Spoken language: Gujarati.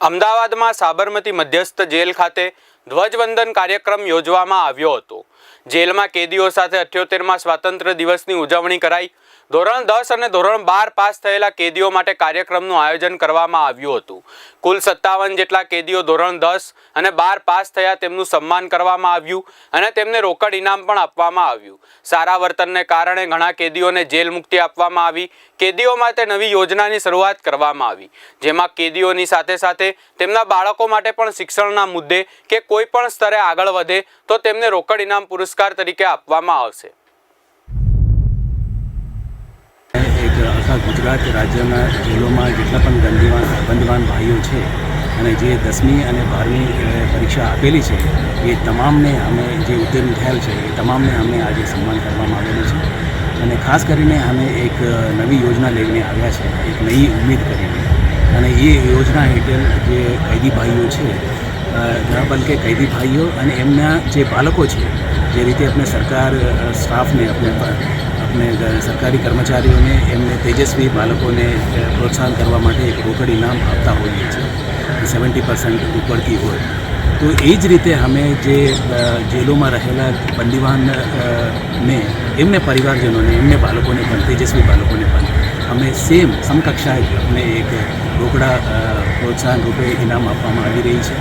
અમદાવાદમાં સાબરમતી મધ્યસ્થ જેલ ખાતે ધ્વજવંદન કાર્યક્રમ યોજવામાં આવ્યો હતો। જેલમાં કેદીઓ સાથે 78મા સ્વાતંત્ર્ય દિવસની ઉજવણી કરાઈ। ધોરણ 10 અને ધોરણ 12 પાસ થયેલા કેદીઓ માટે કાર્યક્રમનું આયોજન કરવામાં આવ્યું હતું। કુલ 57 જેટલા કેદીઓ ધોરણ 10 અને 12 પાસ થયા તેમનું સન્માન કરવામાં આવ્યું અને તેમને રોકડ ઇનામ પણ આપવામાં આવ્યું। સારા વર્તનને કારણે ઘણા કેદીઓને જેલ મુક્તિ આપવામાં આવી। કેદીઓ માટે નવી યોજનાની શરૂઆત કરવામાં આવી, જેમાં કેદીઓની સાથે સાથે તેમના બાળકો માટે પણ શિક્ષણના મુદ્દે કે કોઈ પણ સ્તરે આગળ વધે તો તેમને રોકડ ઇનામ પુરસ્કાર તરીકે આપવામાં આવશે। એક આખા ગુજરાત રાજ્યના જેલોમાં જેટલા પણ બંદીવાન ભાઈઓ છે અને જે 10મી અને 12મી પરીક્ષા આપેલી છે એ તમામને અમે જે ઉત્તીર્ણ થયેલ છે એ તમામને અમે આજે સન્માન કરવામાં આવેલું છે અને ખાસ કરીને અમે એક નવી યોજના લઈને આવ્યા છે, એક નવી ઉમ્મીદ કરીને, અને એ યોજના હેઠળ જે કૈદી ભાઈઓ છે, ઘણા બલકે કૈદી ભાઈઓ અને એમના જે બાળકો છે, જે રીતે આપણે સરકાર સ્ટાફને આપણે સરકારી કર્મચારીઓને એમને તેજસ્વી બાળકોને પ્રોત્સાહન કરવા માટે એક રોકડ ઇનામ આપતા હોઈએ છીએ, 70% ઉપરથી હોય, તો એ જ રીતે અમે જે જેલોમાં રહેલા બંદીવાનને એમને પરિવારજનોને એમને બાળકોને પણ તેજસ્વી બાળકોને પણ અમે સમકક્ષાએ અમને એક રોકડા પ્રોત્સાહન રૂપે ઇનામ આપવામાં આવી રહી છે।